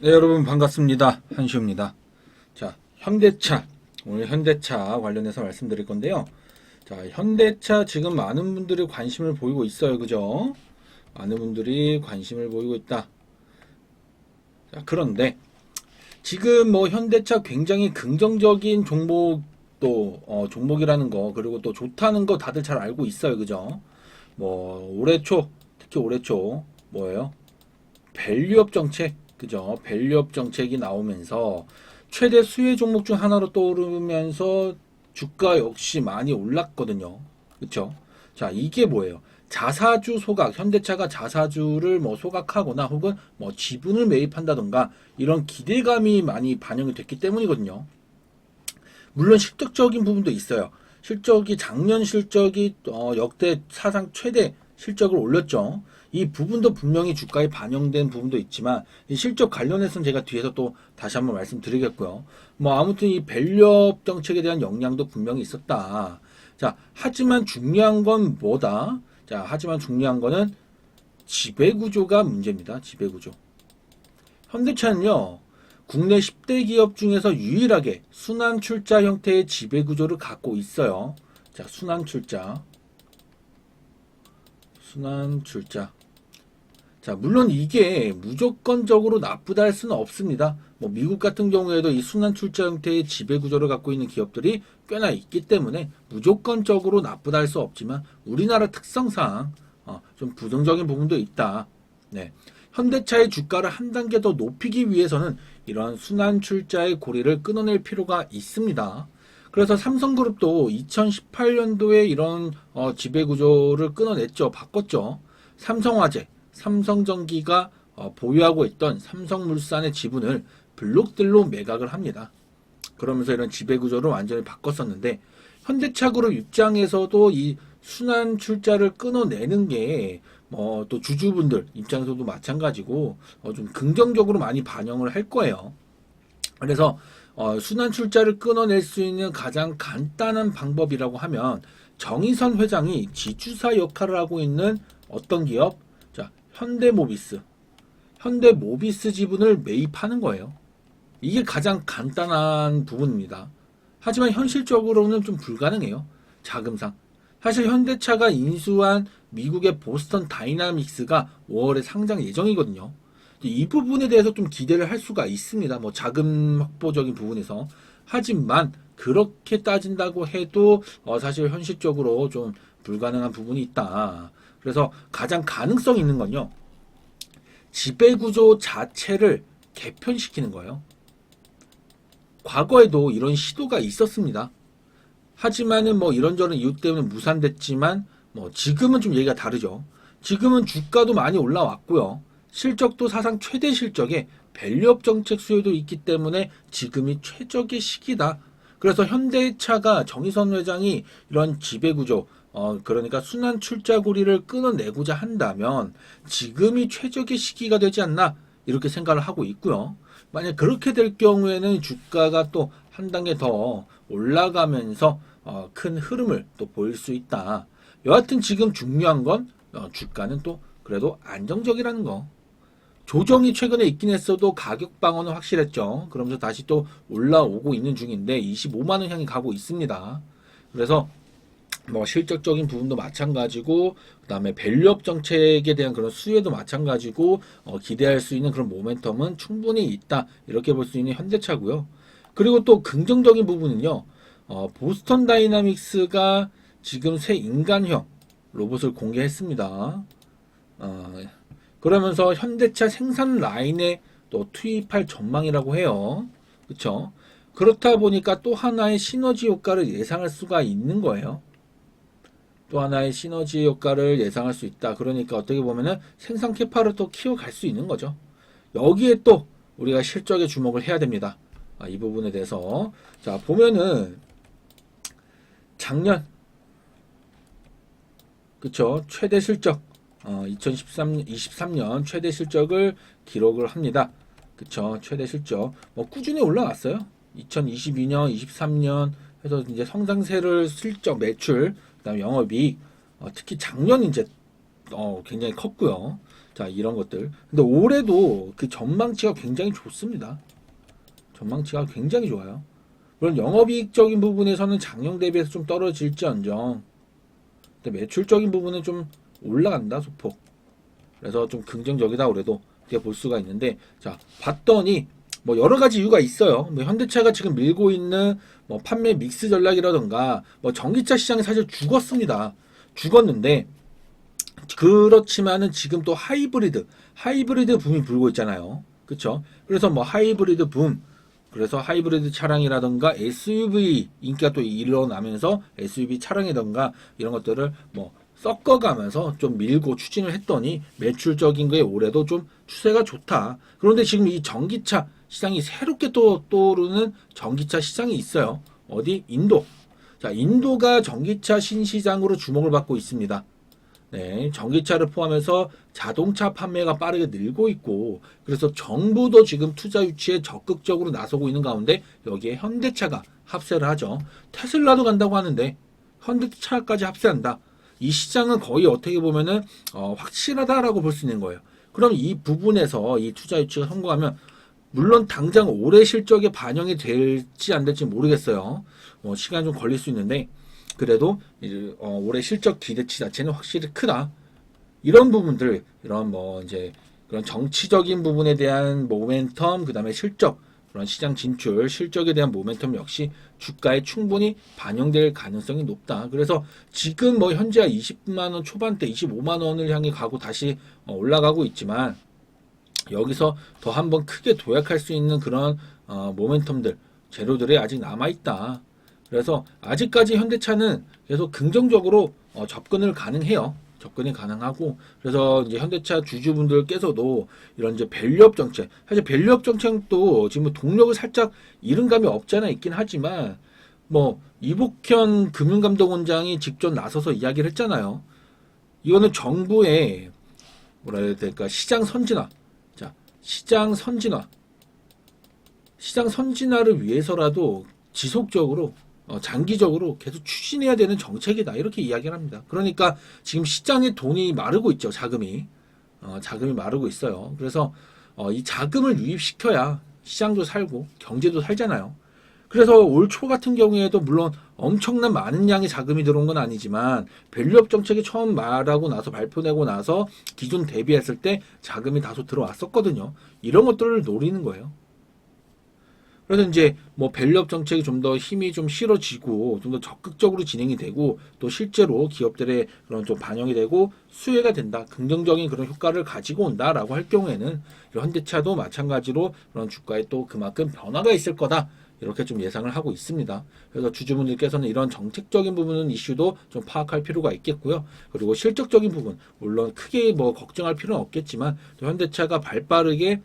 네, 여러분 반갑습니다. 한시우입니다. 자, 현대차. 오늘 현대차 관련해서 말씀드릴 건데요. 자, 현대차 지금 많은 분들이 관심을 보이고 있어요. 그죠? 많은 분들이 관심을 보이고 있다. 자, 그런데 지금 뭐 현대차 굉장히 긍정적인 종목도 종목이라는 거, 그리고 또 좋다는 거 다들 잘 알고 있어요. 그죠? 뭐 올해 초, 특히 올해 초 뭐예요? 밸류업 정책, 그죠? 밸류업 정책이 나오면서 최대 수혜 종목 중 하나로 떠오르면서 주가 역시 많이 올랐거든요. 그쵸? 자, 이게 뭐예요? 자사주 소각, 현대차가 자사주를 뭐 소각하거나 혹은 뭐 지분을 매입한다던가 이런 기대감이 많이 반영이 됐기 때문이거든요. 물론 실적적인 부분도 있어요. 실적이 작년 실적이 역대 사상 최대 실적을 올렸죠. 이 부분도 분명히 주가에 반영된 부분도 있지만 이 실적 관련해서는 제가 뒤에서 또 다시 한번 말씀드리겠고요. 뭐 아무튼 이 밸류업 정책에 대한 영향도 분명히 있었다. 자, 하지만 중요한 건 뭐다? 자, 하지만 중요한 거는 지배구조가 문제입니다. 지배구조. 현대차는요, 국내 10대 기업 중에서 유일하게 순환 출자 형태의 지배 구조를 갖고 있어요. 자, 순환 출자. 순환 출자. 자, 물론 이게 무조건적으로 나쁘다 할 수는 없습니다. 뭐 미국 같은 경우에도 이 순환 출자 형태의 지배 구조를 갖고 있는 기업들이 꽤나 있기 때문에 무조건적으로 나쁘다 할 수 없지만 우리나라 특성상 좀 부정적인 부분도 있다. 네. 현대차의 주가를 한 단계 더 높이기 위해서는 이런 순환 출자의 고리를 끊어낼 필요가 있습니다. 그래서 삼성그룹도 2018년도에 이런 지배 구조를 끊어냈죠. 바꿨죠. 삼성화재, 삼성전기가 보유하고 있던 삼성물산의 지분을 블록들로 매각을 합니다. 그러면서 이런 지배 구조를 완전히 바꿨었는데 현대차그룹 입장에서도 이 순환 출자를 끊어내는 게 뭐 또 주주분들 입장에서도 마찬가지고 좀 긍정적으로 많이 반영을 할 거예요. 그래서 순환 출자를 끊어낼 수 있는 가장 간단한 방법이라고 하면 정의선 회장이 지주사 역할을 하고 있는 어떤 기업? 자, 현대모비스. 현대모비스 지분을 매입하는 거예요. 이게 가장 간단한 부분입니다. 하지만 현실적으로는 좀 불가능해요. 자금상. 사실 현대차가 인수한 미국의 보스턴 다이나믹스가 5월에 상장 예정이거든요. 이 부분에 대해서 좀 기대를 할 수가 있습니다. 뭐 자금 확보적인 부분에서. 하지만 그렇게 따진다고 해도 사실 현실적으로 좀 불가능한 부분이 있다. 그래서 가장 가능성 있는 건요. 지배구조 자체를 개편시키는 거예요. 과거에도 이런 시도가 있었습니다. 하지만은 뭐 이런저런 이유 때문에 무산됐지만 뭐 지금은 좀 얘기가 다르죠. 지금은 주가도 많이 올라왔고요. 실적도 사상 최대 실적에 밸류업 정책 수요도 있기 때문에 지금이 최적의 시기다. 그래서 현대차가 정의선 회장이 이런 지배구조, 그러니까 순환 출자고리를 끊어내고자 한다면 지금이 최적의 시기가 되지 않나 이렇게 생각을 하고 있고요. 만약 그렇게 될 경우에는 주가가 또 한 단계 더 올라가면서 큰 흐름을 또 보일 수 있다. 여하튼 지금 중요한 건 주가는 또 그래도 안정적이라는 거. 조정이 최근에 있긴 했어도 가격 방어는 확실했죠. 그러면서 다시 또 올라오고 있는 중인데 25만 원 향이 가고 있습니다. 그래서 뭐 실적적인 부분도 마찬가지고 그다음에 밸류업 정책에 대한 그런 수혜도 마찬가지고 기대할 수 있는 그런 모멘텀은 충분히 있다. 이렇게 볼 수 있는 현대차고요. 그리고 또 긍정적인 부분은요. 보스턴 다이나믹스가 지금 새 인간형 로봇을 공개했습니다. 어, 그러면서 현대차 생산 라인에 또 투입할 전망이라고 해요. 그렇죠? 그렇다 보니까 또 하나의 시너지 효과를 예상할 수가 있는 거예요. 또 하나의 시너지 효과를 예상할 수 있다. 그러니까 어떻게 보면은 생산 캐파를 또 키워갈 수 있는 거죠. 여기에 또 우리가 실적에 주목을 해야 됩니다. 이 부분에 대해서. 자, 보면은 작년, 그쵸. 최대 실적, 23년 최대 실적을 기록을 합니다. 그쵸. 최대 실적. 뭐 꾸준히 올라왔어요. 2022년, 23년 해서 이제 성장세를 실적, 매출, 그다음에 영업이익, 특히 작년 이제 굉장히 컸고요. 자, 자, 이런 것들. 근데 올해도 그 전망치가 굉장히 좋습니다. 전망치가 굉장히 좋아요. 물론 영업이익적인 부분에서는 작년 대비해서 좀 떨어질지언정, 근데 매출적인 부분은 좀 올라간다, 소폭. 그래서 좀 긍정적이다, 올해도. 이렇게 볼 수가 있는데, 자, 봤더니, 뭐 여러 가지 이유가 있어요. 뭐 현대차가 지금 밀고 있는 뭐 판매 믹스 전략이라던가, 뭐 전기차 시장이 사실 죽었습니다. 죽었는데, 그렇지만은 지금 또 하이브리드 붐이 불고 있잖아요. 그쵸? 그래서 뭐 하이브리드 붐, 그래서 하이브리드 차량이라던가 SUV 인기가 또 일어나면서 SUV 차량이던가 이런 것들을 뭐 섞어가면서 좀 밀고 추진을 했더니 매출적인 거에 올해도 좀 추세가 좋다. 그런데 지금 이 전기차 시장이 새롭게 또 떠오르는 전기차 시장이 있어요. 어디? 인도. 자, 인도가 전기차 신시장으로 주목을 받고 있습니다. 네, 전기차를 포함해서 자동차 판매가 빠르게 늘고 있고, 그래서 정부도 지금 투자 유치에 적극적으로 나서고 있는 가운데 여기에 현대차가 합세를 하죠. 테슬라도 간다고 하는데 현대차까지 합세한다. 이 시장은 거의 어떻게 보면은 확실하다라고 볼 수 있는 거예요. 그럼 이 부분에서 이 투자 유치가 성공하면 물론 당장 올해 실적에 반영이 될지 안 될지 모르겠어요. 시간이 좀 걸릴 수 있는데 그래도 올해 실적 기대치 자체는 확실히 크다. 이런 부분들, 이런 뭐 이제 그런 정치적인 부분에 대한 모멘텀, 그 다음에 실적, 그런 시장 진출, 실적에 대한 모멘텀 역시 주가에 충분히 반영될 가능성이 높다. 그래서 지금 뭐 현재 20만 원 초반대, 25만 원을 향해 가고 다시 올라가고 있지만 여기서 더 한번 크게 도약할 수 있는 그런 모멘텀들, 재료들이 아직 남아 있다. 그래서 아직까지 현대차는 계속 긍정적으로 접근을 가능해요. 접근이 가능하고, 그래서 이제 현대차 주주분들께서도 이런 이제 밸류업 정책, 사실 밸류업 정책도 지금 동력을 살짝 잃은 감이 없잖아 있긴 하지만, 뭐 이복현 금융감독원장이 직접 나서서 이야기를 했잖아요. 이거는 정부의 뭐라 해야 될까, 시장 선진화. 자, 시장 선진화를 위해서라도 지속적으로 장기적으로 계속 추진해야 되는 정책이다. 이렇게 이야기를 합니다. 그러니까 지금 시장에 돈이 마르고 있죠. 자금이. 자금이 마르고 있어요. 그래서 이 자금을 유입시켜야 시장도 살고 경제도 살잖아요. 그래서 올 초 같은 경우에도 물론 엄청난 많은 양의 자금이 들어온 건 아니지만 밸류업 정책이 처음 말하고 나서 발표되고 나서 기존 대비했을 때 자금이 다소 들어왔었거든요. 이런 것들을 노리는 거예요. 그래서 이제 뭐 밸류업 정책이 좀 더 힘이 좀 실어지고 좀 더 적극적으로 진행이 되고 또 실제로 기업들의 그런 좀 반영이 되고 수혜가 된다. 긍정적인 그런 효과를 가지고 온다라고 할 경우에는 현대차도 마찬가지로 그런 주가에 또 그만큼 변화가 있을 거다. 이렇게 좀 예상을 하고 있습니다. 그래서 주주분들께서는 이런 정책적인 부분은 이슈도 좀 파악할 필요가 있겠고요. 그리고 실적적인 부분, 물론 크게 뭐 걱정할 필요는 없겠지만 또 현대차가 발빠르게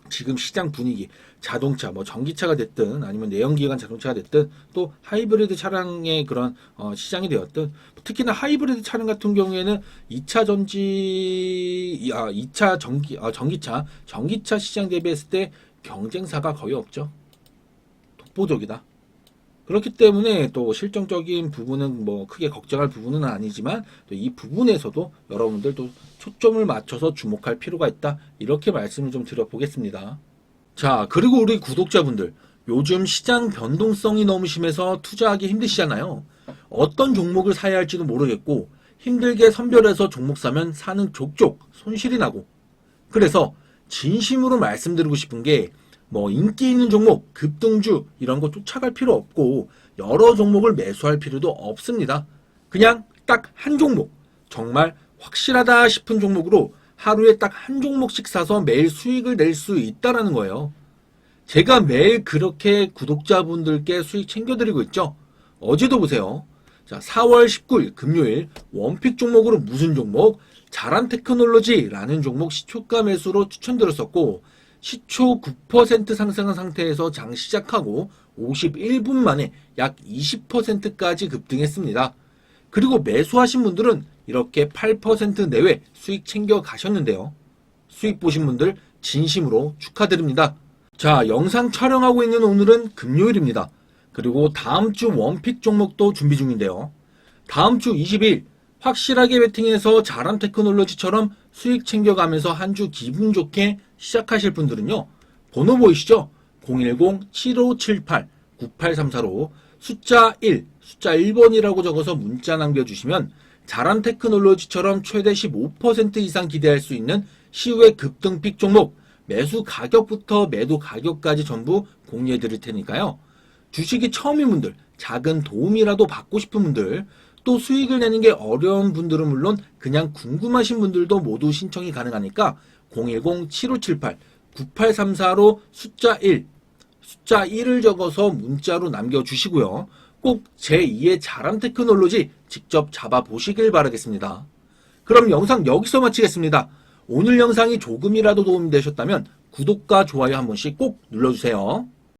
지금 시장 분위기, 자동차, 뭐 전기차가 됐든 아니면 내연기관 자동차가 됐든 또 하이브리드 차량의 그런 시장이 되었든 특히나 하이브리드 차량 같은 경우에는 2차 전기차 시장 대비했을 때 경쟁사가 거의 없죠. 독보적이다. 그렇기 때문에 또 실정적인 부분은 뭐 크게 걱정할 부분은 아니지만 또 이 부분에서도 여러분들도 초점을 맞춰서 주목할 필요가 있다. 이렇게 말씀을 좀 드려보겠습니다. 자, 그리고 우리 구독자분들, 요즘 시장 변동성이 너무 심해서 투자하기 힘드시잖아요. 어떤 종목을 사야 할지도 모르겠고 힘들게 선별해서 종목 사면 사는 족족 손실이 나고, 그래서 진심으로 말씀드리고 싶은 게 뭐 인기 있는 종목, 급등주 이런 거 쫓아갈 필요 없고 여러 종목을 매수할 필요도 없습니다. 그냥 딱 한 종목, 정말 확실하다 싶은 종목으로 하루에 딱 한 종목씩 사서 매일 수익을 낼 수 있다라는 거예요. 제가 매일 그렇게 구독자분들께 수익 챙겨드리고 있죠. 어제도 보세요. 자, 4월 19일 금요일 원픽 종목으로 무슨 종목? 자란 테크놀로지라는 종목 시초가 매수로 추천드렸었고 시초 9% 상승한 상태에서 장 시작하고 51분 만에 약 20%까지 급등했습니다. 그리고 매수하신 분들은 이렇게 8% 내외 수익 챙겨 가셨는데요. 수익 보신 분들 진심으로 축하드립니다. 자, 영상 촬영하고 있는 오늘은 금요일입니다. 그리고 다음 주 원픽 종목도 준비 중인데요. 다음 주 20일 확실하게 베팅해서 자람 테크놀로지처럼 수익 챙겨가면서 한 주 기분 좋게 시작하실 분들은요. 번호 보이시죠? 010-7578-9834로 숫자 1, 숫자 1번이라고 적어서 문자 남겨주시면 자람 테크놀로지처럼 최대 15% 이상 기대할 수 있는 시우의 급등픽 종목, 매수 가격부터 매도 가격까지 전부 공유해 드릴 테니까요. 주식이 처음인 분들, 작은 도움이라도 받고 싶은 분들, 또 수익을 내는 게 어려운 분들은 물론 그냥 궁금하신 분들도 모두 신청이 가능하니까 010-7578-9834로 숫자 1, 숫자 1을 적어서 문자로 남겨주시고요. 꼭 제2의 자람 테크놀로지 직접 잡아보시길 바라겠습니다. 그럼 영상 여기서 마치겠습니다. 오늘 영상이 조금이라도 도움이 되셨다면 구독과 좋아요 한 번씩 꼭 눌러주세요.